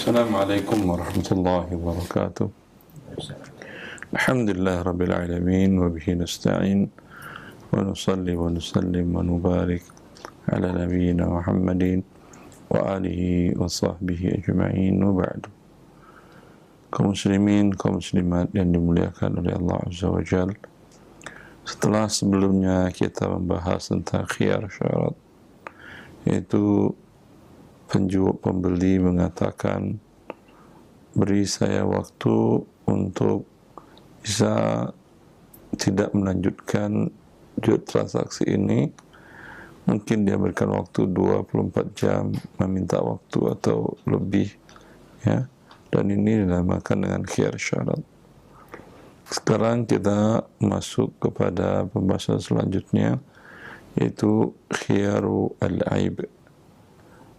Assalamualaikum warahmatullahi wabarakatuh. Alhamdulillah rabbil alamin wa bihi nasta'in wa nusalli wa nusallim wa nubarik ala nabiyyina Muhammadin wa alihi wa sahbihi ajma'in wa ba'du. Kaum muslimin, kaum muslimat yang dimuliakan oleh Allah Azza wa Jalla, setelah sebelumnya kita membahas tentang khiyar syarat, yaitu pembeli mengatakan, beri saya waktu untuk bisa tidak melanjutkan transaksi ini. Mungkin dia berikan waktu 24 jam, meminta waktu atau lebih, ya. Dan ini dinamakan dengan khiyar syarat. Sekarang kita masuk kepada pembahasan selanjutnya, yaitu khiyaru al-aib.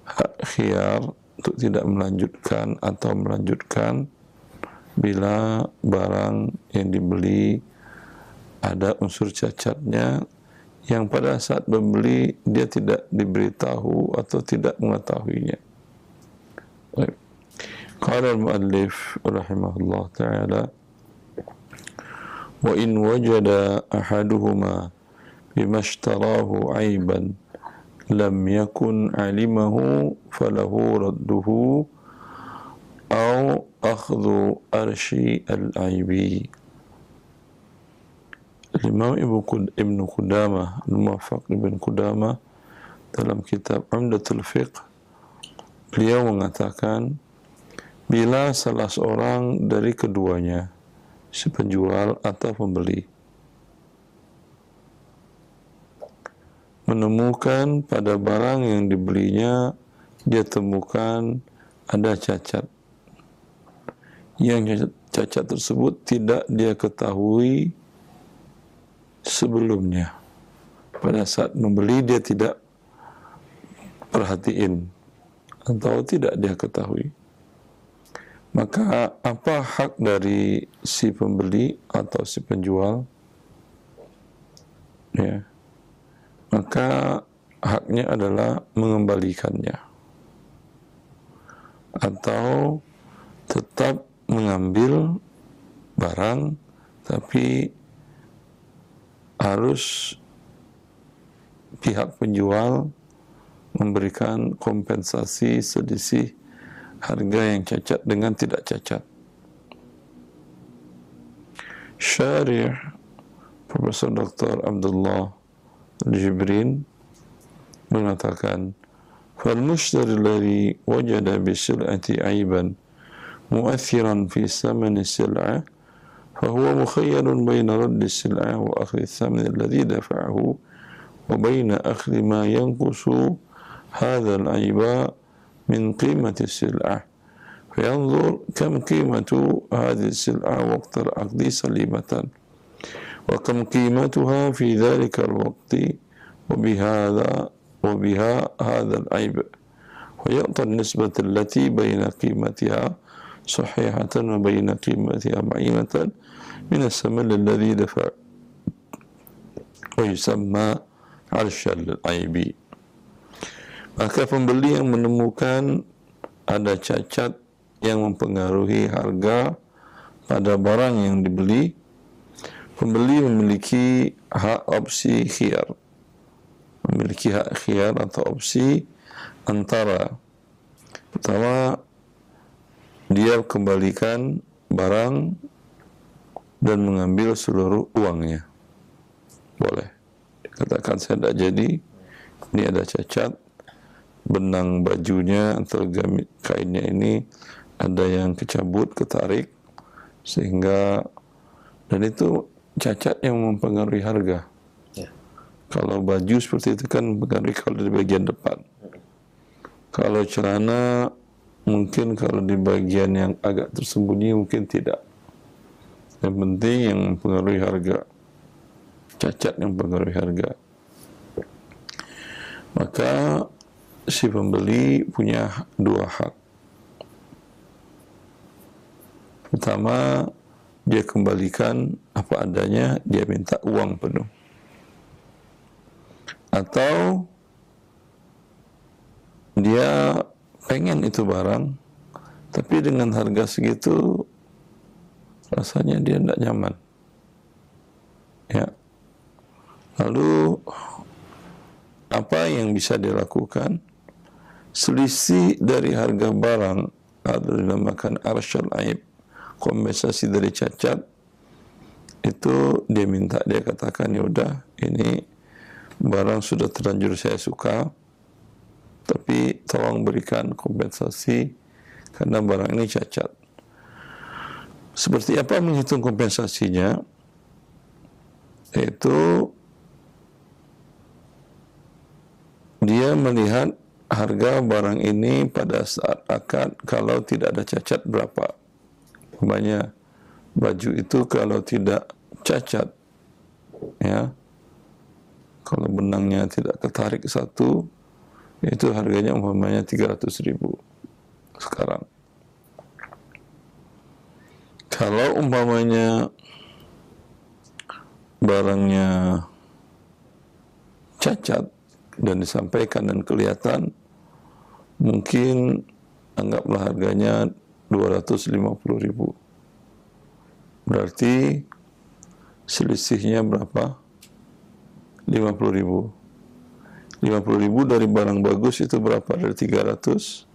Hak khiyar untuk tidak melanjutkan atau melanjutkan bila barang yang dibeli ada unsur cacatnya yang pada saat membeli dia tidak diberitahu atau tidak mengetahuinya. Qala al-muallif rahimahullah ta'ala, wa in wajada ahaduhuma bima ishtarahu aiban lam yakun alimahu falahu radduhu aw akhdhu arshi al-aibi. Imam Ibn Qudamah, Al-Muwaffaq Ibn Qudamah, dalam kitab Umdatul Fiqh, beliau mengatakan, bila salah seorang dari keduanya, si penjual atau pembeli, menemukan pada barang yang dibelinya, dia temukan ada cacat, yang cacat tersebut tidak dia ketahui sebelumnya. Pada saat membeli dia tidak perhatiin atau tidak dia ketahui. Maka apa hak dari si pembeli atau si penjual? Ya. Maka haknya adalah mengembalikannya atau tetap mengambil barang, tapi harus pihak penjual memberikan kompensasi selisih harga yang cacat dengan tidak cacat. Syarih Profesor Dr. Abdullah Al-Jibrin mengatakan, فالمشتري الذي وجد بسلعة عيبا مؤثرا في ثمن السلعة فهو مخير بين رد السلعة وأخذ الثمن الذي دفعه وبين أخذ ما ينقص هذا العيب من قيمة السلعة، فينظر كم قيمة هذه السلعة وقت العقد سليمة وكم قيمتها في ذلك الوقت وبها هذا العيب، ويعطى النسبة التي بين قيمتها صحيحة وبين قيمتها معينة من الثمن الذي دفع، ويسمى عرش العيب. Maka pembeli yang menemukan ada cacat yang mempengaruhi harga pada barang yang dibeli, pembeli memiliki hak opsi khiyar, memiliki hak khiyar atau opsi antara, pertama, dia kembalikan barang dan mengambil seluruh uangnya. Boleh. Dikatakan saya tidak jadi, ini ada cacat, benang bajunya atau kainnya ini ada yang kecabut, ketarik, sehingga, dan itu cacat yang mempengaruhi harga. Ya. Kalau baju seperti itu kan mempengaruhi kalau di bagian depan. Kalau celana mungkin kalau di bagian yang agak tersembunyi mungkin tidak. Yang penting yang mempengaruhi harga, cacat yang mempengaruhi harga. Maka si pembeli punya dua hak. Pertama, dia kembalikan apa adanya, dia minta uang penuh. Atau dia pengen itu barang, Tapi dengan harga segitu rasanya dia tidak nyaman. Ya. Lalu apa yang bisa dilakukan? Selisih dari harga barang atau dinamakan arsyal aib, kompensasi dari cacat, itu dia minta, dia katakan, ya udah, ini barang sudah terlanjur saya suka, tapi tolong berikan kompensasi karena barang ini cacat. Seperti apa menghitung kompensasinya? Yaitu dia melihat harga barang ini pada saat akad kalau tidak ada cacat berapa. Umpamanya baju itu kalau tidak cacat, ya, kalau benangnya tidak ketarik satu, itu harganya umpamanya 300.000 sekarang. Kalau umpamanya barangnya cacat dan disampaikan dan kelihatan, mungkin anggaplah harganya 250.000. Berarti selisihnya berapa? 50.000. 50.000 dari barang bagus itu berapa? Dari 300,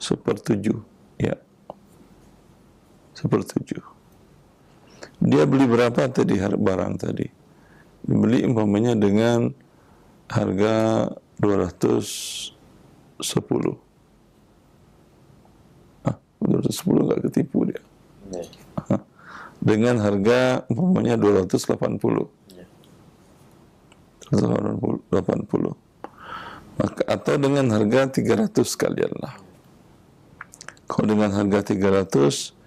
1/7. Ya, 1/7. Dia beli berapa tadi barang tadi? Beli umpamanya dengan harga 210. 210 nggak ketipu dia. Dengan harga umpamanya 280. 280. Maka, atau dengan harga 300 sekalian lah. Kalau dengan harga 300,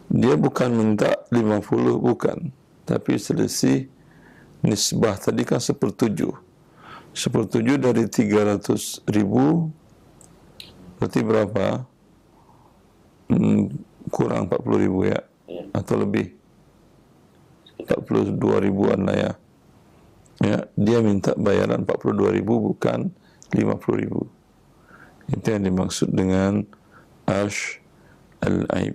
dia bukan minta 50, bukan. Tapi selisih nisbah tadi kan 1/7. 1/7 dari 300.000 berarti berapa? Kurang 40.000 ya? Atau lebih? 42.000-an lah ya. Ya, dia minta bayaran 42.000 bukan 50.000. Itu yang dimaksud dengan arsh al-aib.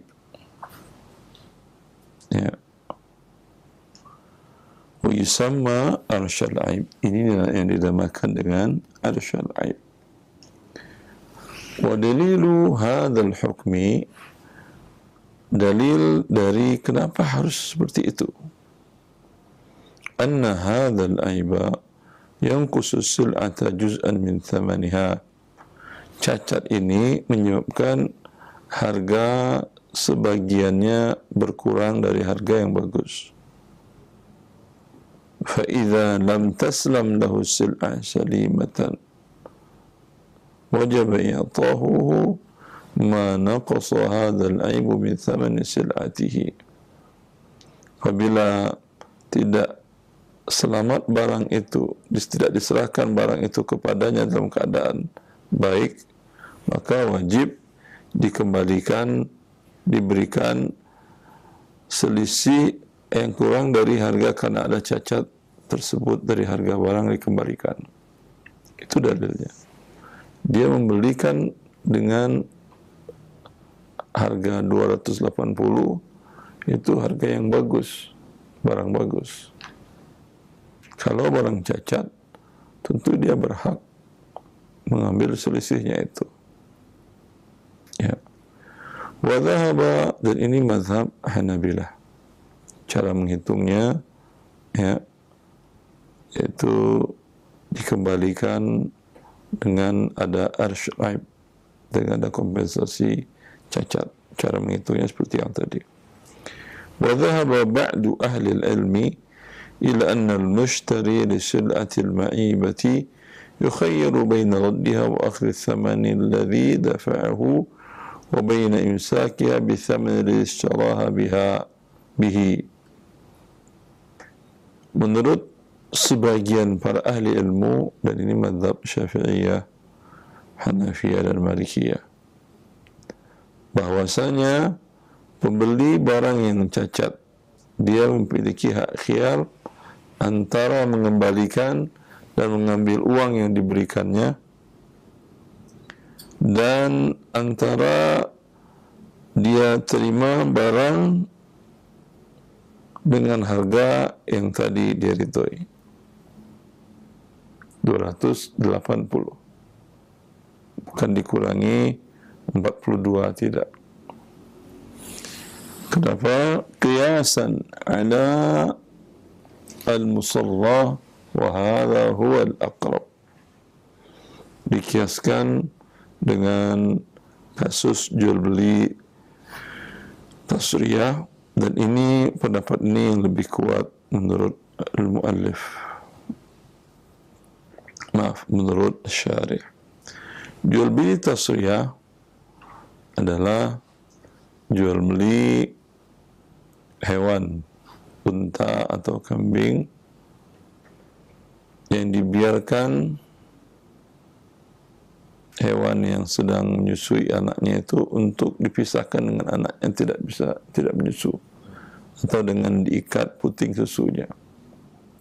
Ya. Wa yusamma arsh al-aib. Ini yang dinamakan dengan arsh al-aib. Wa dalilu hadzal hukmi, dalil dari kenapa harus seperti itu. Anna hadzal aiba yanqusu sil'ata juz'an min thamaniha. Cacat ini menyebabkan harga sebagiannya berkurang dari harga yang bagus. Fa idza lam taslam lahu sil'a salimatan wajib i'tahu ma naqasa hadzal aibu min thamani sil'atihi. Apabila tidak selamat barang itu, tidak diserahkan barang itu kepadanya dalam keadaan baik, maka wajib dikembalikan, diberikan selisih yang kurang dari harga karena ada cacat tersebut dari harga barang dikembalikan. Itu dalilnya. Dia membelikan dengan harga 280, itu harga yang bagus, barang bagus. Kalau barang cacat, tentu dia berhak mengambil selisihnya itu. Ya. Wa dhahaba, dan ini mazhab Hanabilah. Cara menghitungnya, ya, yaitu dikembalikan dengan ada arsh aib, dengan ada kompensasi cacat. Cara menghitungnya seperti yang tadi. Wa dhahaba ba'du ahli al-ilmi ila anna al-mushtari li sil'ati al-ma'ibati yukhayyaru baina raddiha wa akhdhi ath-thamani alladhi dafa'ahu wa baina imsakiha bi thamani alladhi ishtaraha bihi. Menurut sebagian para ahli ilmu, dan ini mazhab Syafi'iyah, Hanafiyah dan Malikiyah, bahwasanya pembeli barang yang cacat, dia memiliki hak khiyar antara mengembalikan dan mengambil uang yang diberikannya, dan antara dia terima barang dengan harga yang tadi dia ridhoi, 280, bukan dikurangi 42, tidak. Kenapa? Qiyasan ala al-musalla wa hadha huwa al-aqrab. Dikiaskan dengan kasus jual beli tasriyah, dan ini pendapat ini yang lebih kuat menurut al-muallif, menurut syarih. Jual beli tasriyah adalah jual beli hewan, unta atau kambing yang dibiarkan hewan yang sedang menyusui anaknya itu untuk dipisahkan dengan anak yang tidak menyusu, atau dengan diikat puting susunya,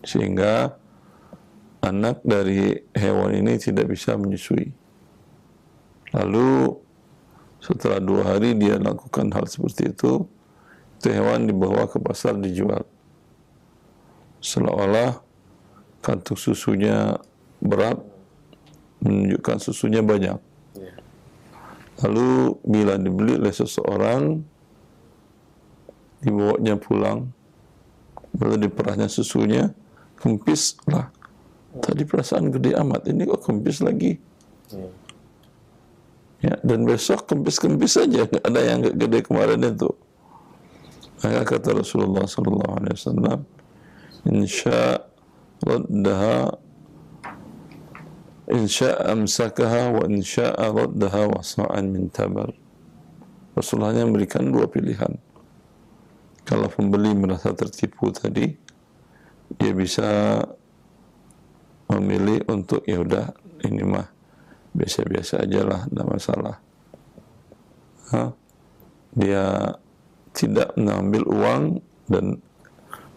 sehingga anak dari hewan ini tidak bisa menyusui. Lalu setelah 2 hari dia lakukan hal seperti itu hewan dibawa ke pasar dijual, seolah-olah kantung susunya berat, menunjukkan susunya banyak. Lalu bila dibeli oleh seseorang, dibawanya pulang, lalu diperahnya susunya, kempis lah. Tadi perasaan gede amat, ini kok kempis lagi? Ya, dan besok kempis-kempis saja, nggak ada yang gede kemarin itu. Maka kata Rasulullah SAW, insya raddaha, insya amsakaha wa insya raddaha wa sa'an min tabar. Rasulullah memberikan 2 pilihan. Kalau pembeli merasa tertipu tadi, dia bisa memilih untuk ya udah ini mah biasa-biasa aja lah, tidak masalah. Dia tidak mengambil uang dan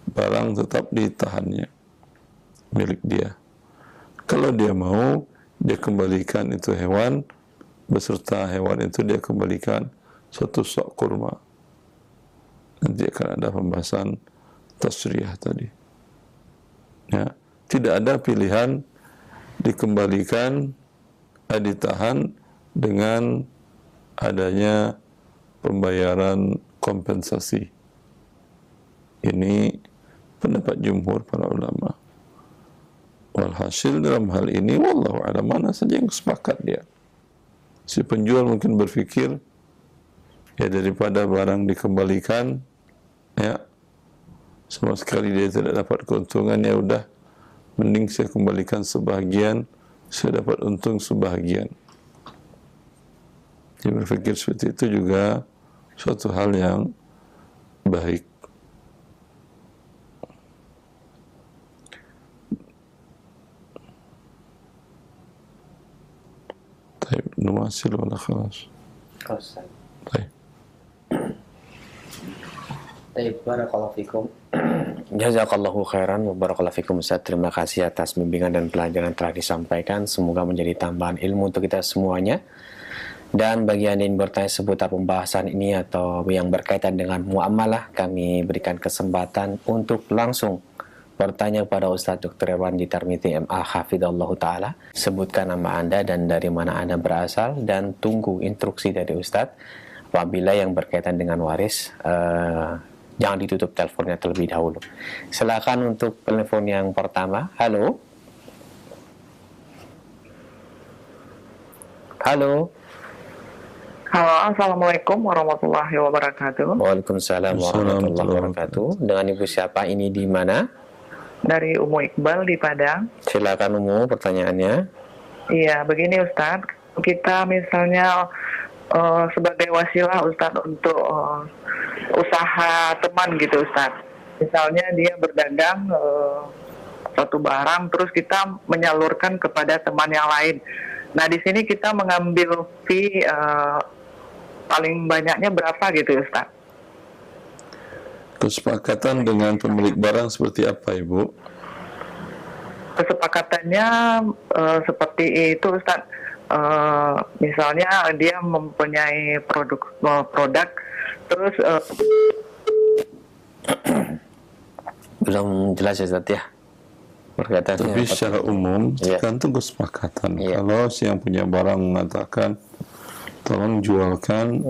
barang tetap ditahannya, milik dia. Kalau dia mau, dia kembalikan itu hewan, beserta hewan itu dia kembalikan 1 sok kurma. Nanti akan ada pembahasan tasriyah tadi. Ya, tidak ada pilihan dikembalikan, ditahan dengan adanya pembayaran kompensasi. Ini pendapat jumhur para ulama. Walhasil dalam hal ini, wallahu a'lam, mana saja yang sepakat dia. Si penjual mungkin berpikir, ya daripada barang dikembalikan, ya sama sekali dia tidak dapat keuntungan, ya udah, mending saya kembalikan sebahagian, saya dapat untung sebahagian. Dia berpikir seperti itu juga suatu hal yang baik. Baik, numasil wala khalas. Baik. Baik, barakallahu fikum. Jazakallahu khairan wa barakallahu fikum Ustaz. Terima kasih atas bimbingan dan pelajaran telah disampaikan. Semoga menjadi tambahan ilmu untuk kita semuanya. Dan bagi Anda yang bertanya seputar pembahasan ini atau yang berkaitan dengan muamalah, kami berikan kesempatan untuk langsung bertanya kepada Ustaz Dr. Irwandi Tarmizi MA Hafidhallahu Ta'ala. Sebutkan nama Anda dan dari mana Anda berasal, dan tunggu instruksi dari Ustaz. Apabila yang berkaitan dengan waris, jangan ditutup teleponnya terlebih dahulu. Silakan untuk telepon yang pertama. Halo. Halo. Halo, Assalamualaikum warahmatullahi wabarakatuh. Waalaikumsalam warahmatullahi wabarakatuh. Dengan Ibu siapa, ini di mana? Dari Umu Iqbal di Padang. Silakan Umu, pertanyaannya. Iya, begini Ustadz, kita misalnya sebagai wasilah Ustadz untuk usaha teman gitu Ustadz. Misalnya dia berdagang suatu barang, terus kita menyalurkan kepada teman yang lain. Nah, di sini kita mengambil fee paling banyaknya berapa gitu Ustaz? Kesepakatan dengan pemilik barang seperti apa, Ibu? Kesepakatannya seperti itu Ustaz. misalnya dia mempunyai produk terus belum jelas ya Ustaz ya perkataannya. Tapi secara umum tergantung kesepakatan. Kalau si yang punya barang mengatakan tolong jualkan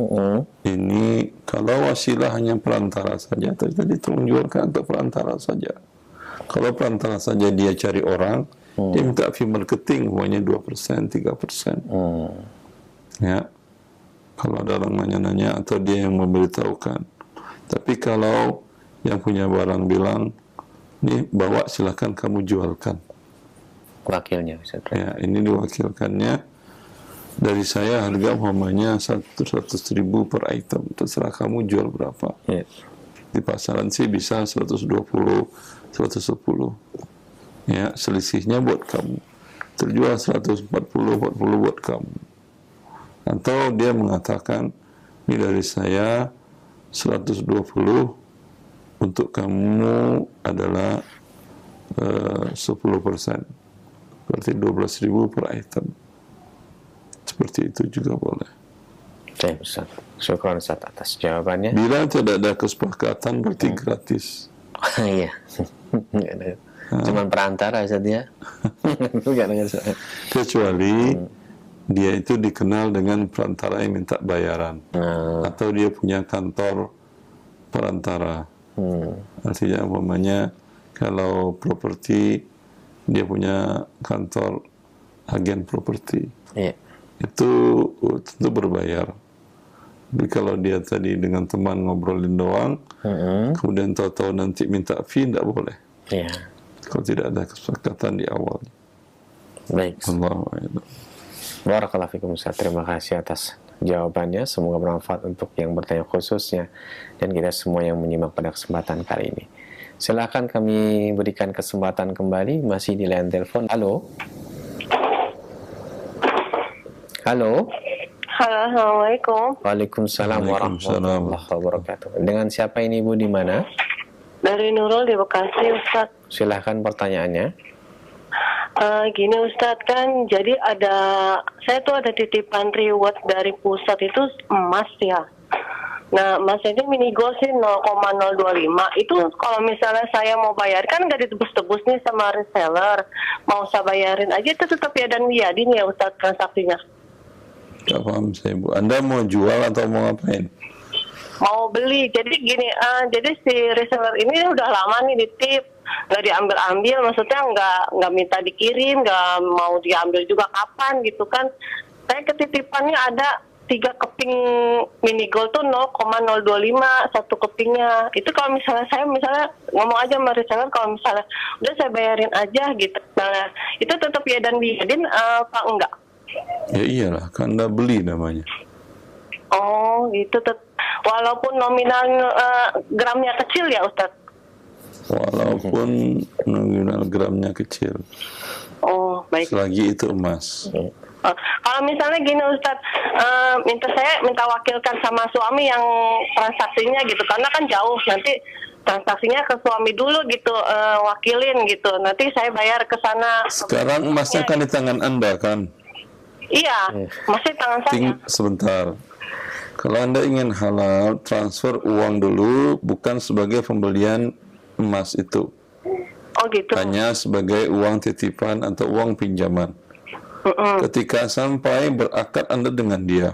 ini, kalau wasilah hanya perantara saja, tadi tolong jualkan untuk perantara saja. Kalau perantara saja dia cari orang, dia minta fee marketing hanya 2%, 3%. Ya, kalau ada orang nanya-nanya atau dia yang memberitahukan. Tapi kalau yang punya barang bilang, nih bawa silakan kamu jualkan. Wakilnya Ustaz. Ya, ini diwakilkannya. Dari saya harga umpamanya 100.000 per item. Terserah kamu jual berapa. Di pasaran sih bisa 120, 110. Ya, selisihnya buat kamu. Terjual 140, 40 buat kamu. Atau dia mengatakan, ini dari saya 120 untuk kamu adalah 10%. Berarti 12.000 per item. Seperti itu juga boleh. Baik Ustaz. Syukran Ustaz atas jawabannya. Bila tidak ada kesepakatan berarti gratis. Iya. Cuman perantara Ustaz ya. Kecuali dia itu dikenal dengan perantara yang minta bayaran. Atau dia punya kantor perantara. Artinya umpamanya kalau properti dia punya kantor agen properti, itu tentu berbayar. Tapi kalau dia tadi dengan teman ngobrolin doang, kemudian tahu-tahu nanti minta fee, tidak boleh. Kalau tidak ada kesepakatan di awal. Baik. Barakallahu fikum Ustaz. Terima kasih atas jawabannya. Semoga bermanfaat untuk yang bertanya khususnya dan kita semua yang menyimak pada kesempatan kali ini. Silakan kami berikan kesempatan kembali masih di line telepon. Halo. Halo. Halo, assalamualaikum. Waalaikumsalam warahmatullahi wabarakatuh. Dengan siapa ini Ibu, di mana? Dari Nurul di Bekasi, Ustaz. Silahkan pertanyaannya. Gini Ustadz, kan jadi saya tuh ada titipan reward dari pusat itu emas ya. Nah emasnya itu mini gold sih 0,025. Itu kalau misalnya saya mau bayar kan nggak ditebus-tebus nih sama reseller. Mau saya bayarin aja itu tetap ya dan wiyadin ya Ustadz transaksinya. Gak paham saya Bu. Anda mau jual atau mau ngapain? Mau beli. Jadi gini, jadi si reseller ini udah lama nih ditip. Nggak diambil-ambil, maksudnya nggak minta dikirim, nggak mau diambil juga kapan gitu kan. Saya ketitipannya ada 3 keping mini gold tuh 0,025 satu kepingnya. Itu kalau misalnya saya ngomong aja sama reseller, kalau misalnya udah saya bayarin aja gitu. Nah, itu tetap ya dan biadin apa enggak? Ya iyalah, kan Anda beli namanya. Oh gitu, walaupun nominal gramnya kecil ya Ustadz? Walaupun nominal gramnya kecil. Oh, baik. Selagi itu emas. Kalau misalnya gini Ustadz, saya minta wakilkan sama suami yang transaksinya gitu, karena kan jauh, nanti transaksinya ke suami dulu gitu, wakilin gitu. Nanti saya bayar ke sana. Sekarang emasnya kan di tangan Anda kan? Iya, masih tangan saya. Sebentar. Kalau Anda ingin halal, transfer uang dulu, bukan sebagai pembelian emas itu. Oh gitu. Hanya sebagai uang titipan atau uang pinjaman. Ketika sampai berakad Anda dengan dia.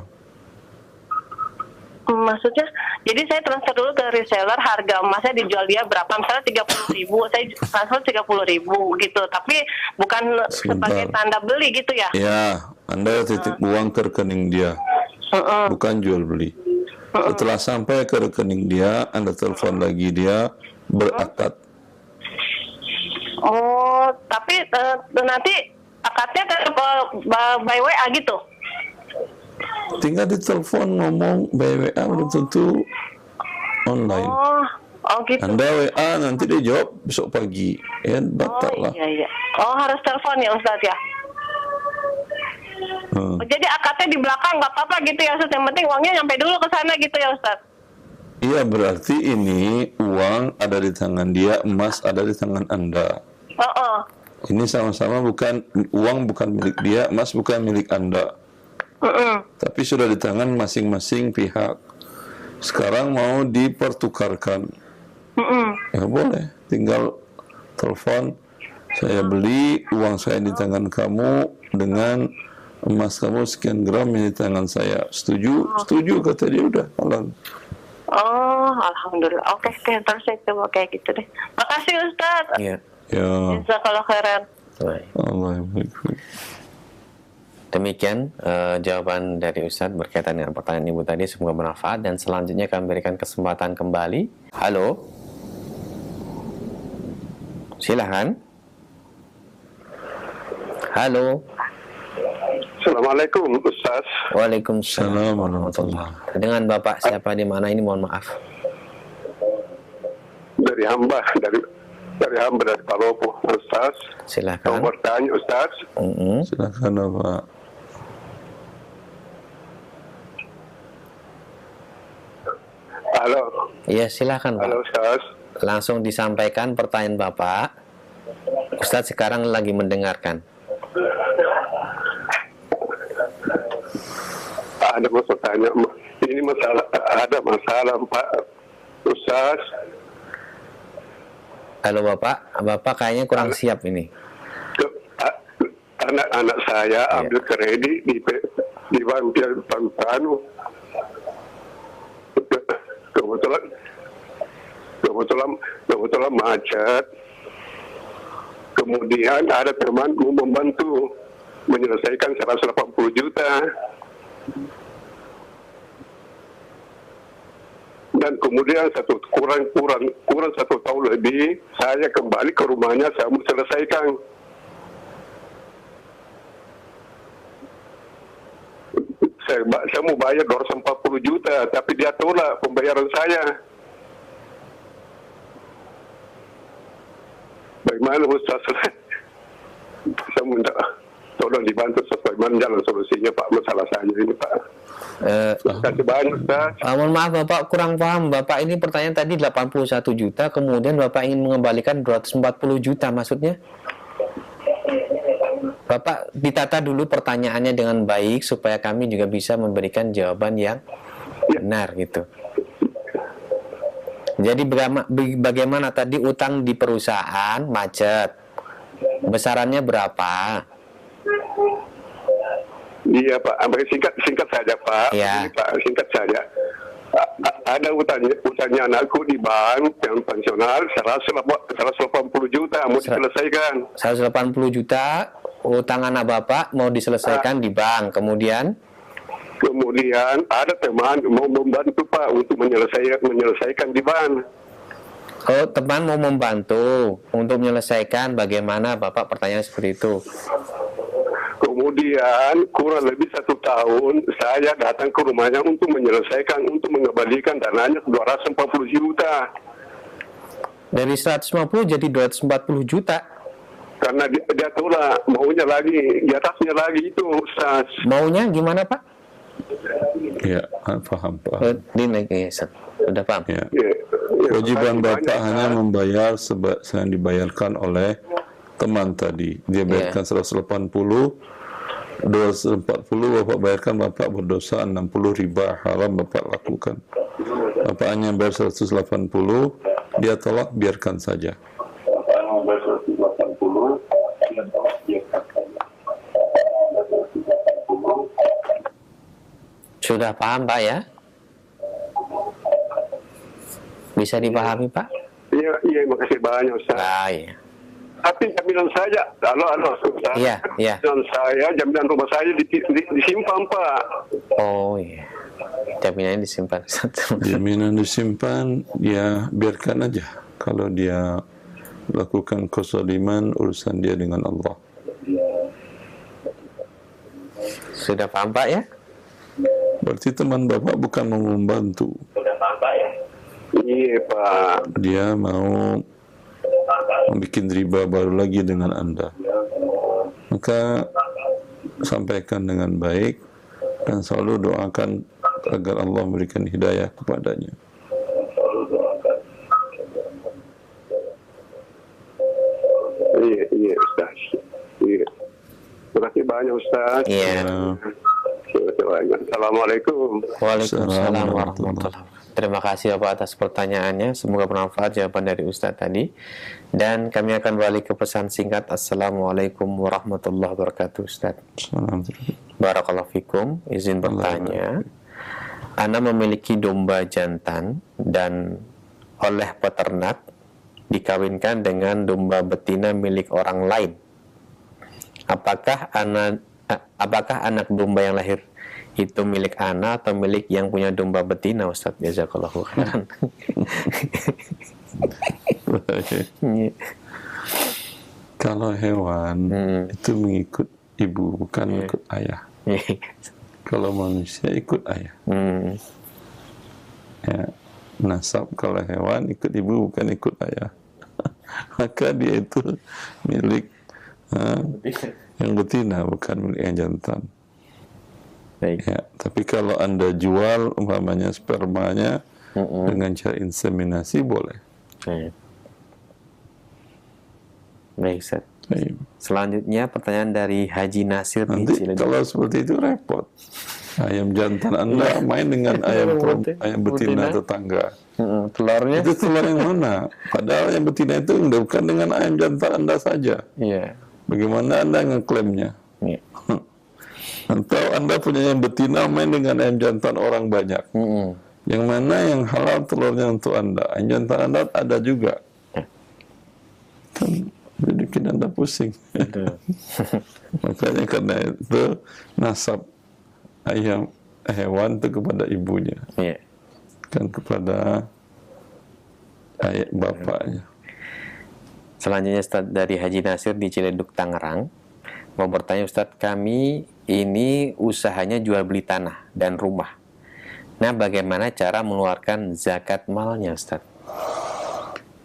Maksudnya, jadi saya transfer dulu ke reseller, harga emasnya dijual dia berapa, misalnya 30.000, saya transfer 30.000 gitu, tapi bukan sebagai tanda beli gitu ya? Ya, Anda titip uang ke rekening dia, bukan jual beli. Setelah sampai ke rekening dia, Anda telepon lagi dia, berakad. Oh, tapi nanti akadnya tetap by WA gitu? Tinggal ditelepon ngomong by WA, belum tentu online. Oh gitu. Anda WA, nanti dia jawab besok pagi. Ya, batal lah. Iya. Oh, harus telepon ya Ustadz ya? Jadi akadnya di belakang nggak apa-apa gitu ya Ustadz? Yang penting uangnya nyampe dulu ke sana gitu ya Ustadz? Iya, berarti ini uang ada di tangan dia, emas ada di tangan Anda. Ini sama-sama bukan, uang bukan milik dia, emas bukan milik Anda. Tapi sudah di tangan masing-masing pihak. Sekarang mau dipertukarkan. Ya boleh, tinggal telepon, saya beli, uang saya di tangan kamu dengan emas kamu sekian gram di tangan saya. Setuju? Setuju, kata dia. Udah halal. Oh, alhamdulillah. Oke, terus saya coba kayak gitu deh. Makasih Ustaz. Iya. Ya, Jazakallah khairan. Baik. Allah yang baik. Demikian jawaban dari Ustadz berkaitan dengan pertanyaan Ibu tadi. Semoga bermanfaat, dan selanjutnya kami berikan kesempatan kembali. Halo, silahkan. Halo. Assalamualaikum Ustaz. Waalaikumsalam Assalamualaikum warahmatullahi wabarakatuh. Dengan Bapak siapa di mana ini, mohon maaf. Dari hamba dari Palopo Ustaz. Silahkan. Mau bertanya Ustaz. Silakan Bapak. Halo. Iya, silahkan Pak. Halo Ustaz. Langsung disampaikan pertanyaan Bapak. Ustadz sekarang lagi mendengarkan. Ada mau tanya, ini ada masalah Pak Ustaz. Halo Bapak kayaknya kurang siap ini. Anak-anak saya ambil kredit di bank Panu. Kebetulan macet. Kemudian ada teman mau membantu menyelesaikan 180 juta. Dan kemudian kurang 1 tahun lebih, saya kembali ke rumahnya, saya mau selesaikan. Saya mau bayar 240 juta, tapi dia tolak pembayaran saya. Bagaimana Ustaz? Saya minta tolong dibantu supaya jalan solusinya Pak, masalah saya ini Pak. Terima kasih banyak Ustaz. Mohon maaf Bapak, kurang paham. Bapak ini pertanyaan tadi 81 juta, kemudian Bapak ingin mengembalikan 240 juta, maksudnya? Bapak ditata dulu pertanyaannya dengan baik supaya kami juga bisa memberikan jawaban yang benar gitu. Jadi bagaimana tadi utang di perusahaan macet? Besarannya berapa? Iya Pak, singkat saja Pak. Ya. Ini, Pak, singkat saja. Ada utangnya anakku di bank yang pensiunal 180 juta mau diselesaikan. 180 juta utang anak Bapak mau diselesaikan di bank. Kemudian ada teman mau membantu Pak untuk menyelesaikan di bank. Oh, teman mau membantu untuk menyelesaikan, bagaimana Bapak pertanyaan seperti itu? Kemudian kurang lebih 1 tahun saya datang ke rumahnya untuk menyelesaikan, untuk mengembalikan dananya 240 juta. Dari 150 jadi 240 juta? Karena dia tolak, maunya lagi, di atasnya lagi itu Ustaz. Maunya gimana Pak? Ya, paham. Sudah paham? Ya. Ya, Kewajiban banyak, Bapak hanya Pak. membayar yang dibayarkan oleh teman tadi. Dia bayarkan 180, 240 Bapak bayarkan, Bapak berdosa 60 riba haram Bapak lakukan. Bapak hanya bayar 180, dia tolak, biarkan saja. Sudah paham Pak ya? Bisa dipahami Pak? Iya, makasih banyak Ustaz. Nah, iya. Tapi jaminan saya, halo Ustaz. Iya. Jaminan rumah saya disimpan Pak. Oh iya. Jaminannya disimpan. Jaminan disimpan, ya biarkan aja. Kalau dia lakukan kezaliman, urusan dia dengan Allah. Sudah paham Pak ya? Berarti teman Bapak bukan mau membantu. Iya Pak. Dia mau membuat riba baru lagi dengan Anda. Maka sampaikan dengan baik dan selalu doakan agar Allah memberikan hidayah kepadanya. Iya Ustaz. banyak Ustaz. Iya. Terima kasih banyak. Assalamualaikum. Waalaikumsalam warahmatullahi wabarakatuh. Terima kasih Bapak atas pertanyaannya. Semoga bermanfaat jawaban dari Ustadz tadi. Dan kami akan balik ke pesan singkat. Assalamualaikum warahmatullahi wabarakatuh Ustadz. Barakallahu fikum. Izin bertanya. Ana memiliki domba jantan dan oleh peternak dikawinkan dengan domba betina milik orang lain. Apakah anak domba yang lahir itu milik anak atau milik yang punya domba betina, Ustaz? Jazakallahu khairan. Kalau hewan itu mengikut ibu, bukan mengikut ayah. Kalau manusia ikut ayah. Ya, nasab kalau hewan ikut ibu, bukan ikut ayah. Maka dia itu milik yang betina, bukan milik yang jantan. Baik. Ya, tapi kalau Anda jual umpamanya spermanya dengan cara inseminasi boleh. Baik, Ustaz. Baik. Selanjutnya pertanyaan dari Haji Nasir di Nanti Ciledug. kalau seperti itu repot. Ayam jantan Anda main dengan ayam betina tetangga. Telurnya? Itu telur yang mana? Padahal ayam betina itu bukan dengan ayam jantan Anda saja. Iya. Bagaimana Anda ngeklaimnya? Iya. Atau Anda punya ayam betina main dengan ayam jantan orang banyak. Yang mana yang halal telurnya untuk Anda? Ayam jantan Anda ada juga. Kan bikin Anda pusing. Makanya karena itu nasab ayam hewan itu kepada ibunya. Iya. Kan kepada ayah bapaknya. Selanjutnya Ustaz dari Haji Nasir di Ciledug, Tangerang. Mau bertanya Ustaz, kami ini usahanya jual beli tanah dan rumah. Nah, bagaimana cara mengeluarkan zakat malnya Ustaz?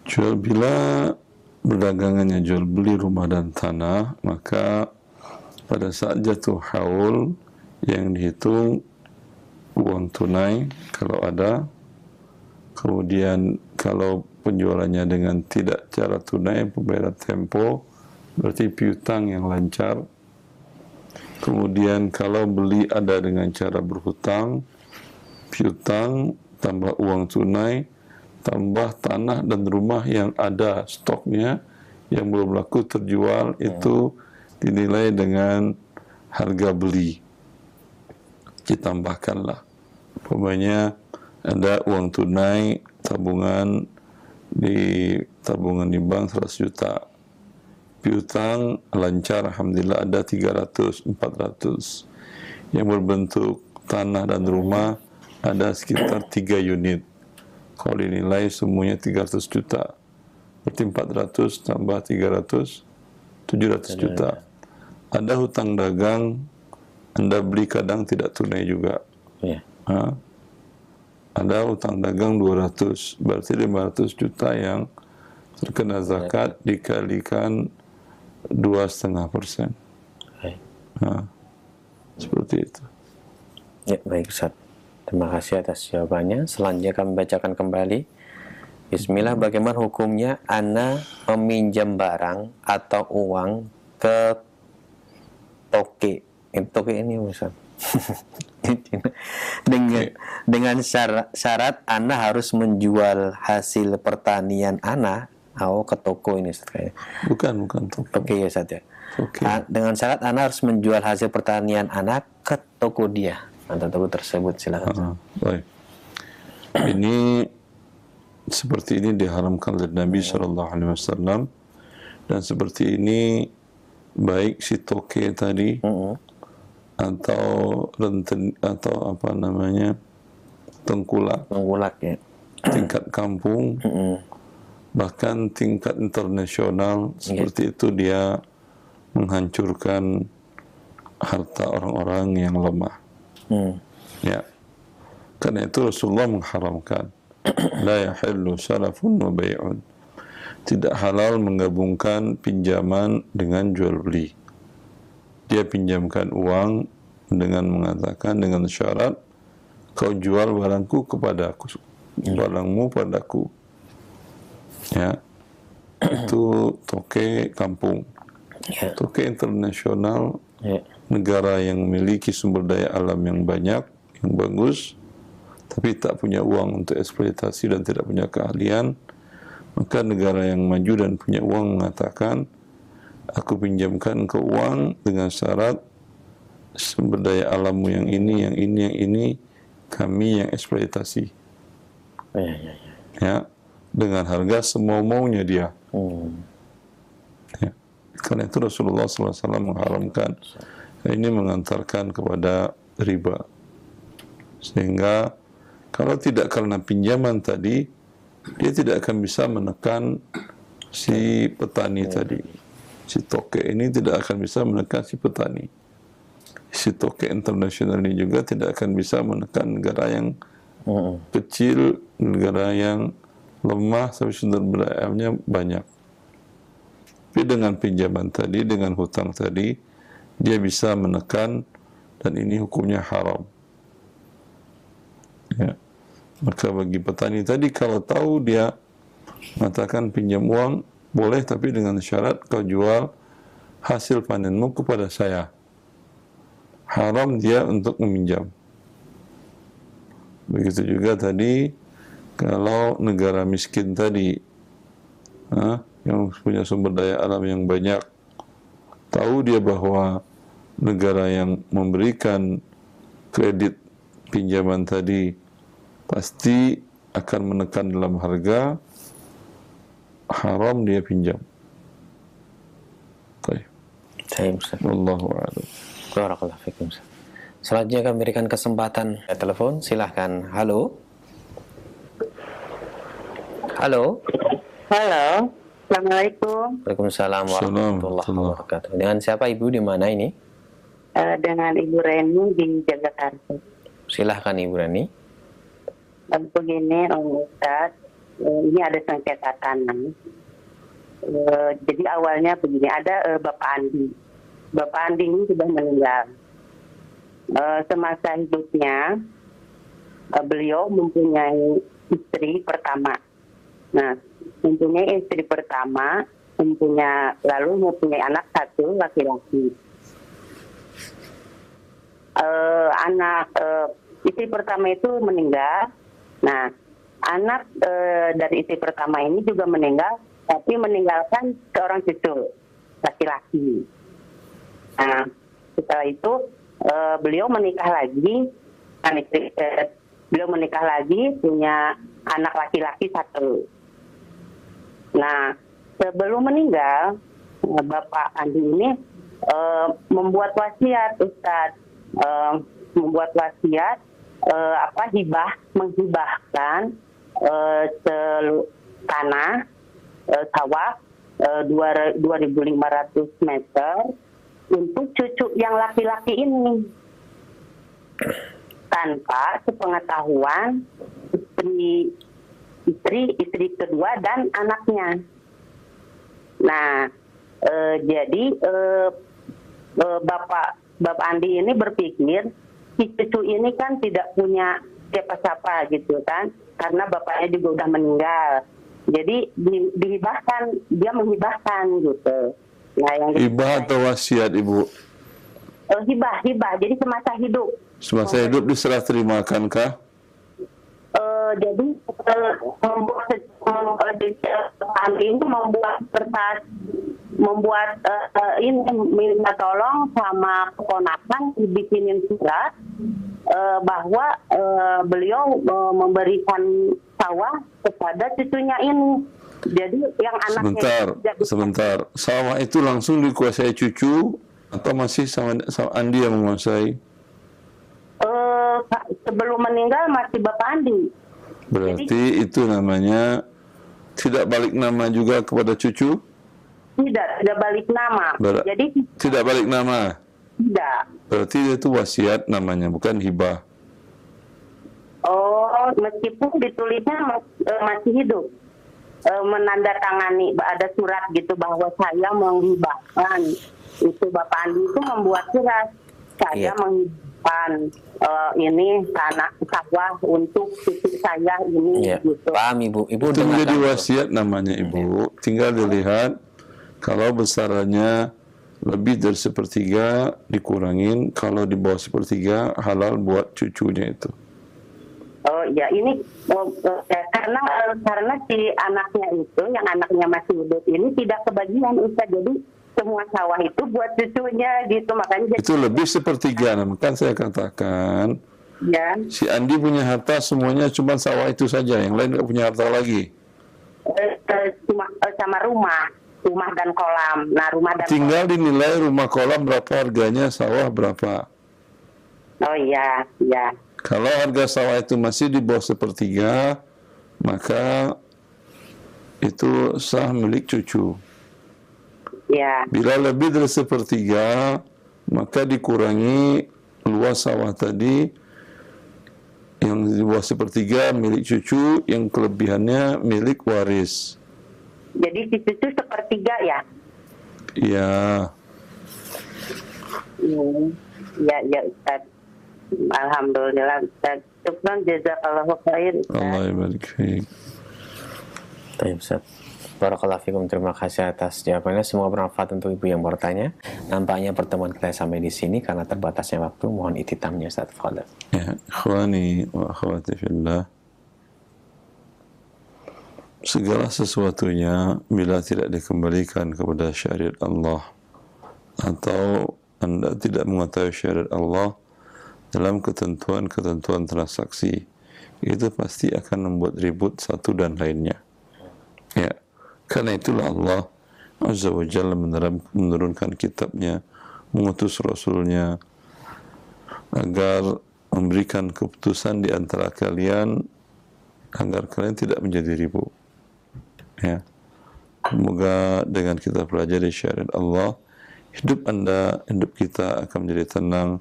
Jual bila berdagangannya jual beli rumah dan tanah, maka pada saat jatuh haul yang dihitung uang tunai kalau ada, kemudian kalau penjualannya dengan tidak cara tunai, pembayaran tempo, berarti piutang yang lancar. Kemudian kalau beli ada dengan cara berhutang, piutang tambah uang tunai, tambah tanah dan rumah yang ada stoknya yang belum laku terjual, itu dinilai dengan harga beli. Ditambahkanlah. Pokoknya ada uang tunai, tabungan di bank 100 juta. Piutang lancar, alhamdulillah ada 300, 400. Yang berbentuk tanah dan rumah ada sekitar 3 unit. Kalau dinilai semuanya 300 juta. Berarti 400 tambah 300, 700 juta. Ada hutang dagang, Anda beli kadang tidak tunai juga. Iya. Ada hutang dagang 200, berarti 500 juta yang terkena zakat dikalikan 2,5%. Seperti itu. Ya, baik Ustaz. Terima kasih atas jawabannya. Selanjutnya kami bacakan kembali. Bismillah, bagaimana hukumnya Ana meminjam barang atau uang ke toke? Toke ini Ustaz. dengan syarat Ana harus menjual hasil pertanian Ana ke toko ini Ustaz. Bukan toko. Oke ya Ustaz ya. Okay. Dengan syarat Ana harus menjual hasil pertanian Ana ke toko dia atau toko tersebut, silakan. Baik. Ini seperti ini diharamkan oleh Nabi SAW, dan seperti ini baik si toke tadi atau renten atau apa namanya tengkulak ya, tingkat kampung, bahkan tingkat internasional seperti itu, dia menghancurkan harta orang-orang yang lemah. Ya, karena itu Rasulullah mengharamkan la yahillu salafun wa bai'un, tidak halal menggabungkan pinjaman dengan jual beli. Dia pinjamkan uang dengan mengatakan dengan syarat kau jual barangku kepadaku, barangmu padaku. Ya, itu toke kampung. Toke internasional negara yang memiliki sumber daya alam yang banyak, yang bagus, tapi tak punya uang untuk eksploitasi dan tidak punya keahlian, maka negara yang maju dan punya uang mengatakan, aku pinjamkan ke uang dengan syarat sumber daya alammu yang ini, yang ini, yang ini, kami yang eksploitasi. Ya, dengan harga semau-maunya dia. Ya. Karena itu Rasulullah SAW mengharamkan. Ini mengantarkan kepada riba. Sehingga kalau tidak karena pinjaman tadi, dia tidak akan bisa menekan si petani tadi. Si toke ini tidak akan bisa menekan si petani. Si toke internasional ini juga tidak akan bisa menekan negara yang kecil, negara yang lemah, tapi sumber daya alamnya banyak. Tapi dengan pinjaman tadi, dengan hutang tadi, dia bisa menekan, dan ini hukumnya haram. Ya. Maka bagi petani tadi, kalau tahu dia mengatakan pinjam uang, boleh, tapi dengan syarat kau jual hasil panenmu kepada saya. Haram dia untuk meminjam. Begitu juga tadi, kalau negara miskin tadi, yang punya sumber daya alam yang banyak, tahu dia bahwa negara yang memberikan kredit pinjaman tadi pasti akan menekan dalam harga, haram dia pinjam. Baik. Wallahu a'lam. Barakallahu fikum. Selanjutnya kami berikan kesempatan telepon, silahkan. Halo. Halo. Halo. Assalamualaikum. Waalaikumsalam warahmatullahi wabarakatuh. Dengan siapa Ibu, di mana ini? Dengan Ibu Reni di Jakarta. Silahkan Ibu Reni. Begini, Ustaz, ini ada sengketa tanah. Jadi awalnya begini, ada Bapak Andi. Bapak Andi ini sudah meninggal. Semasa hidupnya, beliau mempunyai istri pertama. Nah, mempunyai istri pertama, lalu mempunyai anak satu laki-laki. Istri pertama itu meninggal. Nah, anak dari istri pertama ini juga meninggal, tapi meninggalkan seorang cucu laki-laki. Nah, setelah itu beliau menikah lagi, punya anak laki-laki satu. Nah, sebelum meninggal, Bapak Andi ini membuat wasiat, Ustaz, menghibahkan tanah sawah 2.500 meter untuk cucu yang laki-laki ini, tanpa sepengetahuan istri kedua dan anaknya. Nah, jadi Bapak Andi ini berpikir si cucu ini kan tidak punya siapa-siapa gitu kan, karena bapaknya juga udah meninggal. Jadi dia menghibahkan gitu. Nah, yang hibah atau wasiat, Ibu? Hibah. Jadi semasa hidup. Semasa hidup diserah terimakan kah? Jadi membuat ini minta tolong sama keponakan dibikinin surat bahwa beliau memberikan sawah kepada cucunya ini. Jadi yang anaknya sebentar. Sawah itu langsung dikuasai cucu atau masih sama Andi yang menguasai? Sebelum meninggal masih Bapak Andi. Berarti jadi, itu namanya tidak balik nama juga kepada cucu? Tidak balik nama. Jadi tidak balik nama? Tidak. Berarti itu wasiat namanya, bukan hibah. Oh, meskipun ditulisnya masih hidup. Menandatangani, ada surat gitu bahwa saya menghibahkan. Itu Bapak Andi itu membuat surat. Saya menghibahkan ini tanah sawah untuk cucu saya ini. Gitu. Paham Ibu. Ibu itu menjadi wasiat namanya Ibu. Tinggal dilihat kalau besarannya lebih dari sepertiga dikurangin, kalau di bawah sepertiga halal buat cucunya itu. Oh ya, ini karena si anaknya itu, yang anaknya masih hidup ini tidak kebagian Ustaz, jadi semua sawah itu buat cucunya gitu, makanya itu lebih sepertiga. Nah, kan saya katakan ya. Si Andi punya harta semuanya cuma sawah itu saja, yang lain nggak punya harta lagi. Cuma sama rumah dan kolam. Nah, rumah dan tinggal dinilai rumah kolam berapa harganya, sawah berapa. Oh iya, iya. Kalau harga sawah itu masih di bawah sepertiga, maka itu sah milik cucu. Ya. Bila lebih dari sepertiga, maka dikurangi luas sawah tadi, yang di bawah sepertiga milik cucu, yang kelebihannya milik waris. Jadi si cucu sepertiga ya? Iya. Ya, ya Ustaz. Alhamdulillah Ustaz. Syukran jazakallahu khair. Allah barik fiik. Baik Ustaz. Barakallahu fikum, terima kasih atas jawabannya. Semoga bermanfaat untuk ibu yang bertanya. Nampaknya pertemuan kita sampai di sini karena terbatasnya waktu. Mohon ititamnya Ustaz. Fadhil. Ya, ikhwani wa akhwati fillah. Segala sesuatunya bila tidak dikembalikan kepada syariat Allah atau Anda tidak mengetahui syariat Allah dalam ketentuan-ketentuan transaksi, itu pasti akan membuat ribut satu dan lainnya. Ya, karena itulah Allah Azza wa Jalla menurunkan kitabnya, mengutus Rasulnya agar memberikan keputusan di antara kalian agar kalian tidak menjadi ribut. Ya, semoga dengan kita pelajari syariat Allah, hidup Anda, hidup kita akan menjadi tenang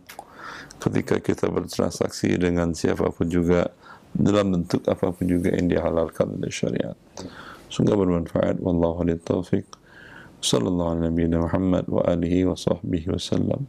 ketika kita bertransaksi dengan siapapun juga, dalam bentuk apapun juga yang dihalalkan oleh syariat. Semoga bermanfaat. Wallahu a'lam. Taufiq. Sallallahu alaihi wa sallam.